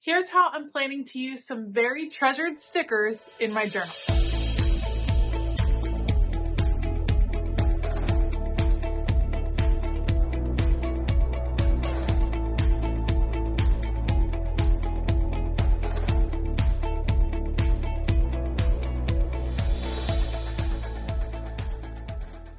Here's how I'm planning to use some very treasured stickers in my journal.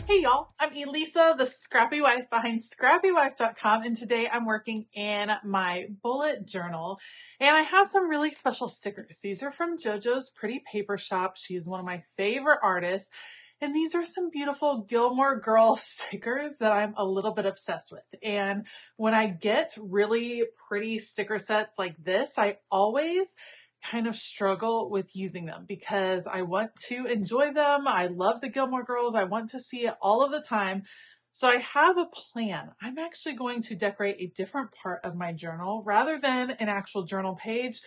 Hey y'all, I'm Elisa, the Scrappy Wife behind ScrappyWife.com, and today I'm working in my bullet journal, and I have some really special stickers. These are from Jojo's Pretty Paper Shop. She's one of my favorite artists, and these are some beautiful Gilmore Girls stickers that I'm a little bit obsessed with. And when I get really pretty sticker sets like this, I always kind of struggle with using them because I want to enjoy them. I love the Gilmore Girls. I want to see it all of the time. So I have a plan. I'm actually going to decorate a different part of my journal rather than an actual journal page.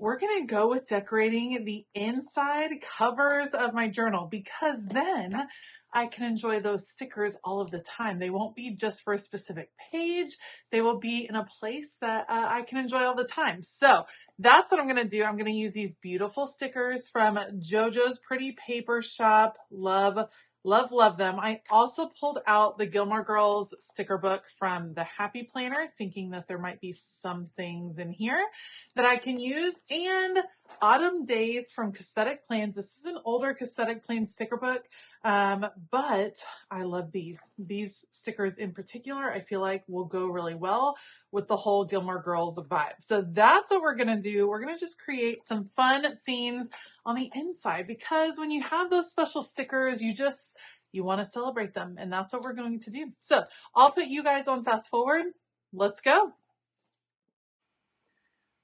We're going to go with decorating the inside covers of my journal because then I can enjoy those stickers all of the time. They won't be just for a specific page. They will be in a place that I can enjoy all the time. So that's what I'm going to do. I'm going to use these beautiful stickers from Jojo's Pretty Paper Shop. Love, love, love them. I also pulled out the Gilmore Girls sticker book from the Happy Planner, thinking that there might be some things in here that I can use. And Autumn Days from Cosmetic Plans. This is an older Cosmetic Plans sticker book, but I love these. These stickers in particular, I feel like will go really well with the whole Gilmore Girls vibe. So that's what we're going to do. We're going to just create some fun scenes on the inside because when you have those special stickers, you want to celebrate them. And that's what we're going to do. So I'll put you guys on fast forward. Let's go.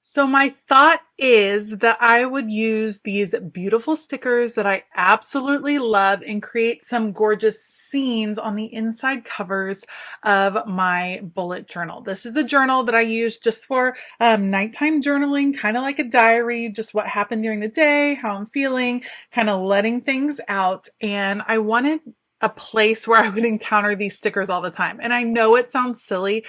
So my thought is that I would use these beautiful stickers that I absolutely love and create some gorgeous scenes on the inside covers of my bullet journal. This is a journal that I use just for nighttime journaling, kind of like a diary, just what happened during the day, how I'm feeling, kind of letting things out. And I wanted a place where I would encounter these stickers all the time. And I know it sounds silly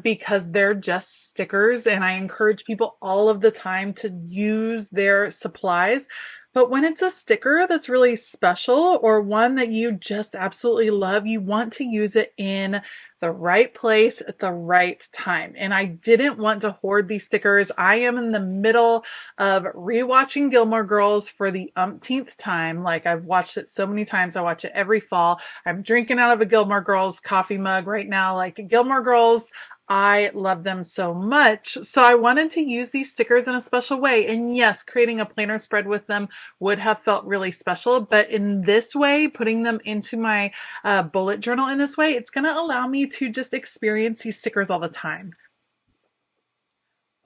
because they're just stickers, and I encourage people all of the time to use their supplies. But when it's a sticker that's really special or one that you just absolutely love, you want to use it in the right place at the right time. And I didn't want to hoard these stickers. I am in the middle of rewatching Gilmore Girls for the umpteenth time. Like, I've watched it so many times. I watch it every fall. I'm drinking out of a Gilmore Girls coffee mug right now. Like, Gilmore Girls, I love them so much. So I wanted to use these stickers in a special way. And yes, creating a planner spread with them would have felt really special. But in this way, putting them into my bullet journal in this way, it's going to allow me to just experience these stickers all the time.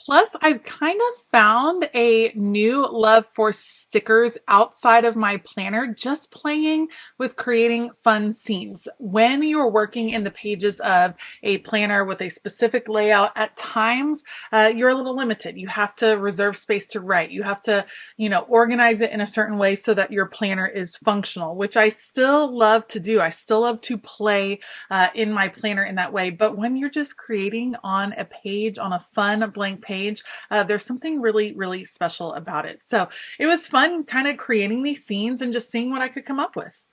Plus, I've kind of found a new love for stickers outside of my planner, just playing with creating fun scenes. When you're working in the pages of a planner with a specific layout, at times you're a little limited. You have to reserve space to write. You have to, organize it in a certain way so that your planner is functional, which I still love to do. I still love to play in my planner in that way. But when you're just creating on a page, on a fun blank page, there's something really, really special about it. So it was fun kind of creating these scenes and just seeing what I could come up with.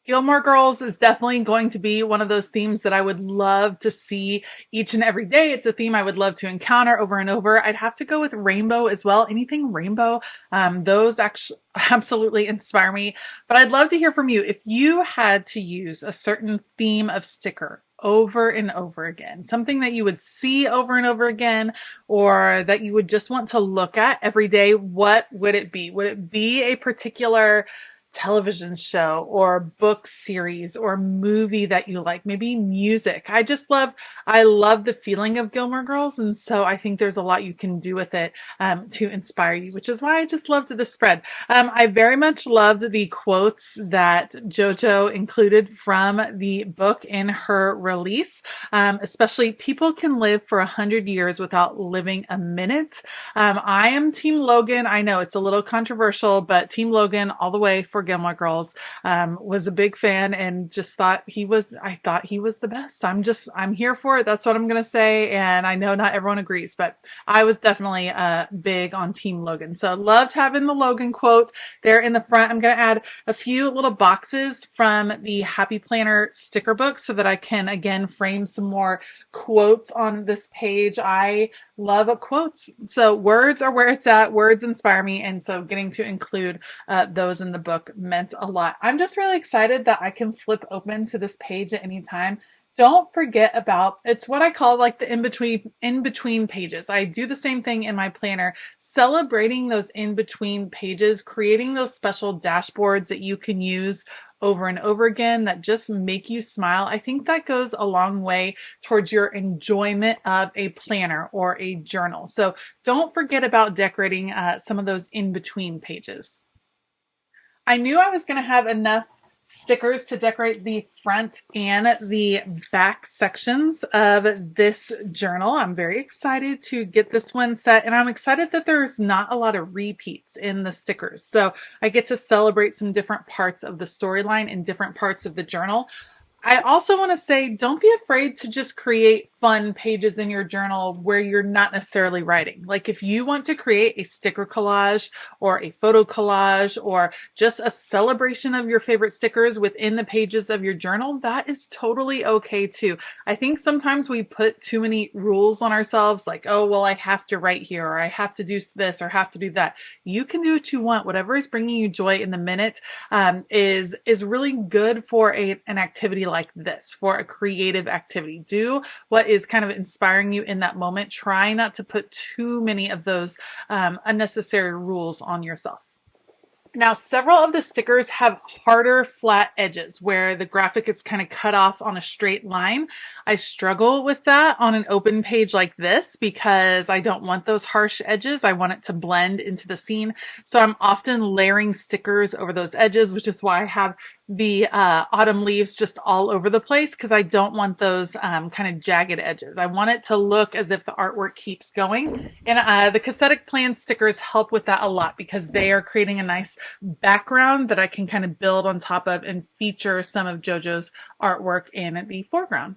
Gilmore Girls is definitely going to be one of those themes that I would love to see each and every day. It's a theme I would love to encounter over and over. I'd have to go with rainbow as well. Anything rainbow, those actually absolutely inspire me. But I'd love to hear from you. If you had to use a certain theme of sticker over and over again, something that you would see over and over again, or that you would just want to look at every day, what would it be? Would it be a particular television show or book series or movie that you like, maybe music? I love the feeling of Gilmore Girls. And so I think there's a lot you can do with it to inspire you, which is why I just loved this spread. I very much loved the quotes that Jojo included from the book in her release, especially people can live for 100 years without living a minute. I am Team Logan. I know it's a little controversial, but Team Logan all the way for Gilmore Girls. Was a big fan and just I thought he was the best. I'm here for it. That's what I'm going to say. And I know not everyone agrees, but I was definitely big on Team Logan. So I loved having the Logan quote there in the front. I'm going to add a few little boxes from the Happy Planner sticker book so that I can again frame some more quotes on this page. I love quotes. So words are where it's at. Words inspire me. And so getting to include those in the book meant a lot. I'm just really excited that I can flip open to this page at any time. Don't forget about, it's what I call like the in-between pages. I do the same thing in my planner, celebrating those in-between pages, creating those special dashboards that you can use over and over again that just make you smile. I think that goes a long way towards your enjoyment of a planner or a journal. So don't forget about decorating some of those in-between pages. I knew I was going to have enough stickers to decorate the front and the back sections of this journal. I'm very excited to get this one set, and I'm excited that there's not a lot of repeats in the stickers. So I get to celebrate some different parts of the storyline and different parts of the journal. I also want to say, don't be afraid to just create fun pages in your journal where you're not necessarily writing. Like if you want to create a sticker collage or a photo collage or just a celebration of your favorite stickers within the pages of your journal, that is totally okay too. I think sometimes we put too many rules on ourselves, like, oh, well, I have to write here, or I have to do this, or have to do that. You can do what you want. Whatever is bringing you joy in the minute is really good for an activity like this, for a creative activity. Do what is kind of inspiring you in that moment. Try not to put too many of those unnecessary rules on yourself. Now, several of the stickers have harder flat edges where the graphic is kind of cut off on a straight line. I struggle with that on an open page like this because I don't want those harsh edges. I want it to blend into the scene. So I'm often layering stickers over those edges, which is why I have the autumn leaves just all over the place, because I don't want those kind of jagged edges. I want it to look as if the artwork keeps going. And the Cassetic Plan stickers help with that a lot because they are creating a nice background that I can kind of build on top of and feature some of Jojo's artwork in the foreground.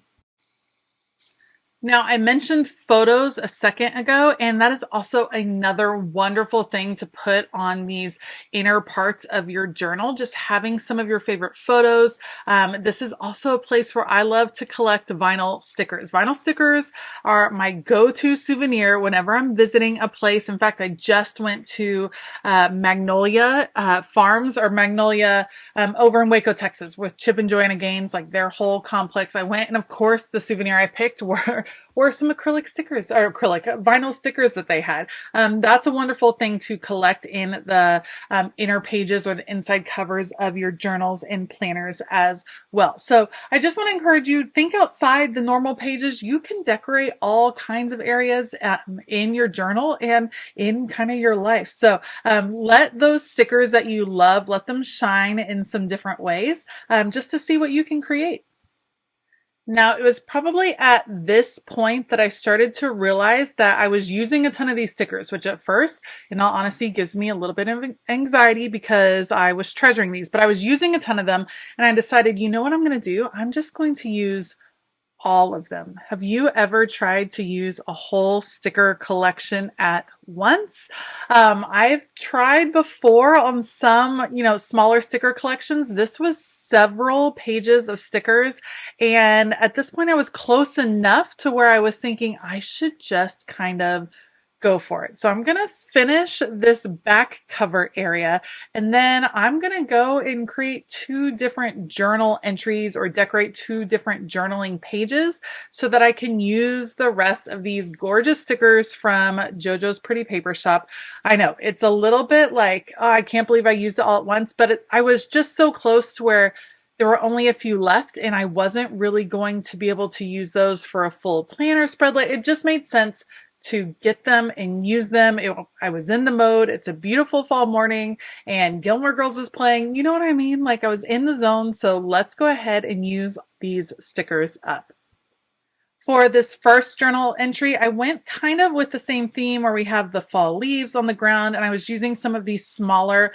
Now, I mentioned photos a second ago, and that is also another wonderful thing to put on these inner parts of your journal, just having some of your favorite photos. This is also a place where I love to collect vinyl stickers. Vinyl stickers are my go-to souvenir whenever I'm visiting a place. In fact, I just went to Magnolia Farms, or Magnolia over in Waco, Texas, with Chip and Joanna Gaines, like their whole complex. I went, and of course, the souvenir I picked were some acrylic stickers, or vinyl stickers that they had. That's a wonderful thing to collect in the inner pages or the inside covers of your journals and planners as well. So I just want to encourage you, think outside the normal pages. You can decorate all kinds of areas in your journal and in kind of your life. So let those stickers that you love, let them shine in some different ways, just to see what you can create. Now, it was probably at this point that I started to realize that I was using a ton of these stickers, which at first, in all honesty, gives me a little bit of anxiety because I was treasuring these, but I was using a ton of them, and I decided, you know what I'm going to do? I'm just going to use all of them. Have you ever tried to use a whole sticker collection at once? I've tried before on some, smaller sticker collections. This was several pages of stickers. And at this point I was close enough to where I was thinking I should just kind of go for it. So I'm going to finish this back cover area, and then I'm going to go and create 2 different journal entries or decorate 2 different journaling pages so that I can use the rest of these gorgeous stickers from Jojo's Pretty Paper Shop. I know it's a little bit like, oh, I can't believe I used it all at once, but I was just so close to where there were only a few left, and I wasn't really going to be able to use those for a full planner spread. It just made sense to get them and use them. I was in the mode. It's a beautiful fall morning and Gilmore Girls is playing. You know what I mean? Like I was in the zone. So let's go ahead and use these stickers up. For this first journal entry, I went kind of with the same theme where we have the fall leaves on the ground, and I was using some of these smaller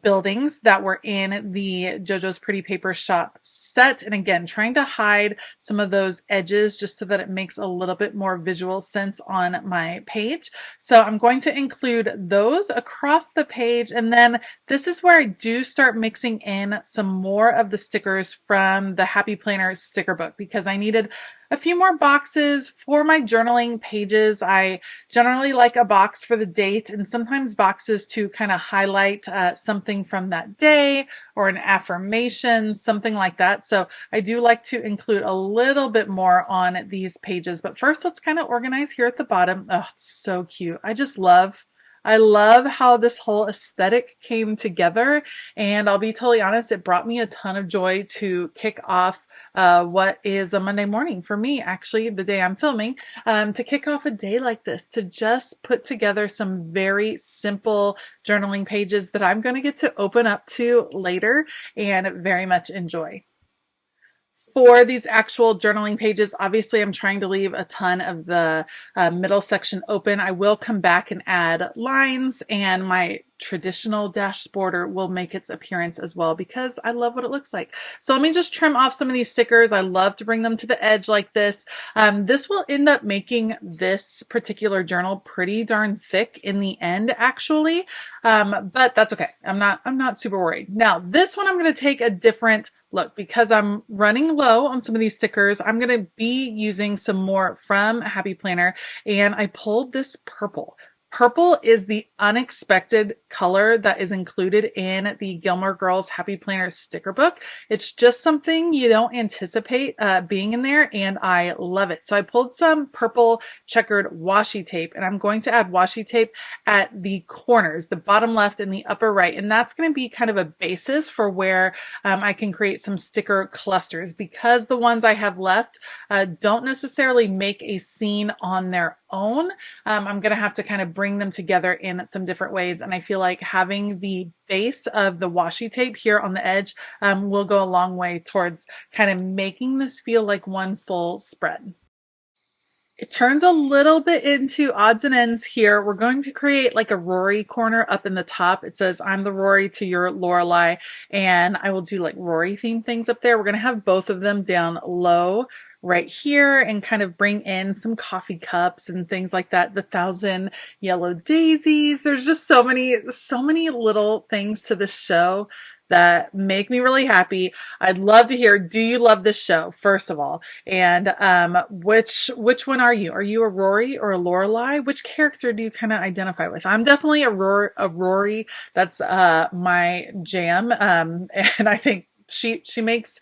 buildings that were in the Jojo's Pretty Paper Shop set. And again, trying to hide some of those edges just so that it makes a little bit more visual sense on my page. So I'm going to include those across the page. And then this is where I do start mixing in some more of the stickers from the Happy Planner sticker book, because I needed a few more boxes for my journaling pages. I generally like a box for the date and sometimes boxes to kind of highlight something from that day or an affirmation, something like that. So I do like to include a little bit more on these pages. But first, let's kind of organize here at the bottom. Oh, it's so cute. I love how this whole aesthetic came together, and I'll be totally honest, it brought me a ton of joy to kick off what is a Monday morning for me, actually, the day I'm filming, to kick off a day like this, to just put together some very simple journaling pages that I'm going to get to open up to later and very much enjoy. For these actual journaling pages, obviously I'm trying to leave a ton of the middle section open. I will come back and add lines, and my traditional dash border will make its appearance as well because I love what it looks like. So let me just trim off some of these stickers. I love to bring them to the edge like this. This will end up making this particular journal pretty darn thick in the end, actually. But that's okay. I'm not super worried. Now, this one I'm going to take a different look because I'm running low on some of these stickers. I'm going to be using some more from Happy Planner, and I pulled this purple. Purple is the unexpected color that is included in the Gilmore Girls Happy Planner sticker book. It's just something you don't anticipate being in there, and I love it. So I pulled some purple checkered washi tape, and I'm going to add washi tape at the corners, the bottom left and the upper right, and that's going to be kind of a basis for where I can create some sticker clusters, because the ones I have left don't necessarily make a scene on their own. I'm going to have to kind of bring them together in some different ways. And I feel like having the base of the washi tape here on the edge will go a long way towards kind of making this feel like one full spread. It turns a little bit into odds and ends here. We're going to create like a Rory corner up in the top. It says, I'm the Rory to your Lorelai, and I will do like Rory themed things up there. We're going to have both of them down low right here and kind of bring in some coffee cups and things like that. The 1,000 yellow daisies. There's just so many little things to this show that make me really happy. I'd love to hear, do you love this show, first of all? And which one are you? Are you a Rory or a Lorelai? Which character do you kind of identify with? I'm definitely a Rory. That's my jam. And I think she makes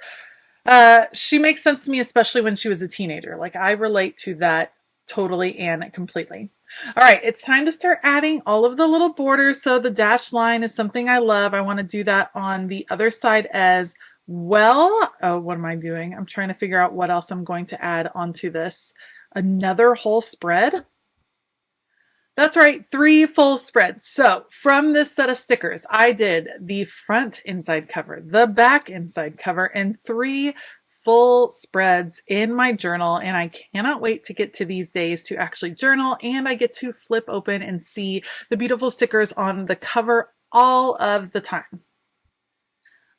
sense to me, especially when she was a teenager. Like, I relate to that totally and completely. All right, it's time to start adding all of the little borders. So the dashed line is something I love. I want to do that on the other side as well. Oh, what am I doing? I'm trying to figure out what else I'm going to add onto this. Another whole spread. That's right, 3 full spreads. So from this set of stickers, I did the front inside cover, the back inside cover, and 3 full spreads in my journal. And I cannot wait to get to these days to actually journal, and I get to flip open and see the beautiful stickers on the cover all of the time.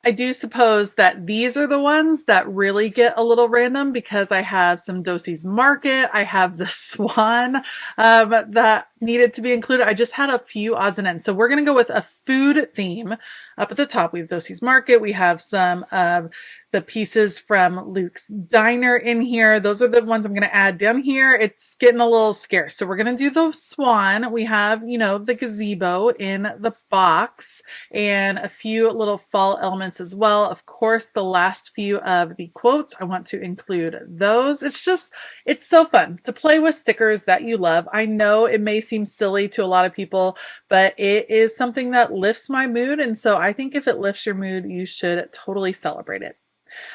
I do suppose that these are the ones that really get a little random because I have some Dosey's Market. I have the Swan that needed to be included. I just had a few odds and ends. So we're going to go with a food theme. Up at the top, we have Dosey's Market. We have some of the pieces from Luke's Diner in here. Those are the ones I'm going to add down here. It's getting a little scarce. So we're going to do the Swan. We have, the gazebo in the box and a few little fall elements as well. Of course, the last few of the quotes, I want to include those. It's so fun to play with stickers that you love. I know it may seem silly to a lot of people, but it is something that lifts my mood. And so I think if it lifts your mood, you should totally celebrate it.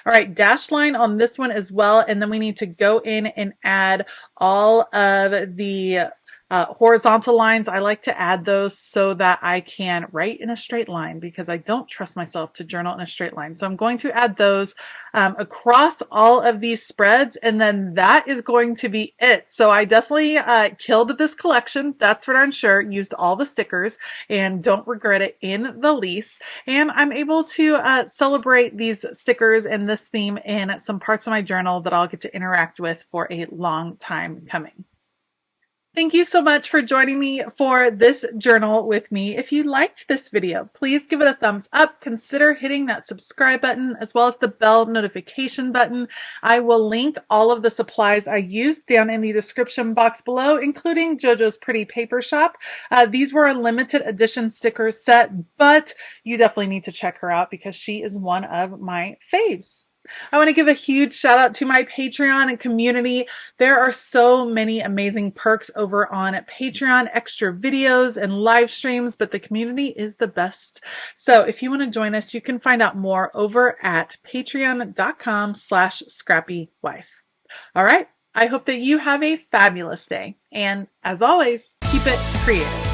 All right, dash line on this one as well. And then we need to go in and add all of the horizontal lines. I like to add those so that I can write in a straight line because I don't trust myself to journal in a straight line. So I'm going to add those across all of these spreads, and then that is going to be it. So I definitely killed this collection. That's for darn sure. Used all the stickers and don't regret it in the least. And I'm able to celebrate these stickers and this theme in some parts of my journal that I'll get to interact with for a long time coming. Thank you so much for joining me for this journal with me. If you liked this video, please give it a thumbs up. Consider hitting that subscribe button as well as the bell notification button. I will link all of the supplies I used down in the description box below, including Jojo's Pretty Paper Shop. These were a limited edition sticker set, but you definitely need to check her out because she is one of my faves. I want to give a huge shout out to my Patreon and community. There are so many amazing perks over on Patreon, extra videos and live streams, but the community is the best. So if you want to join us, you can find out more over at patreon.com/ScrappyWife. All right. I hope that you have a fabulous day. And as always, keep it creative.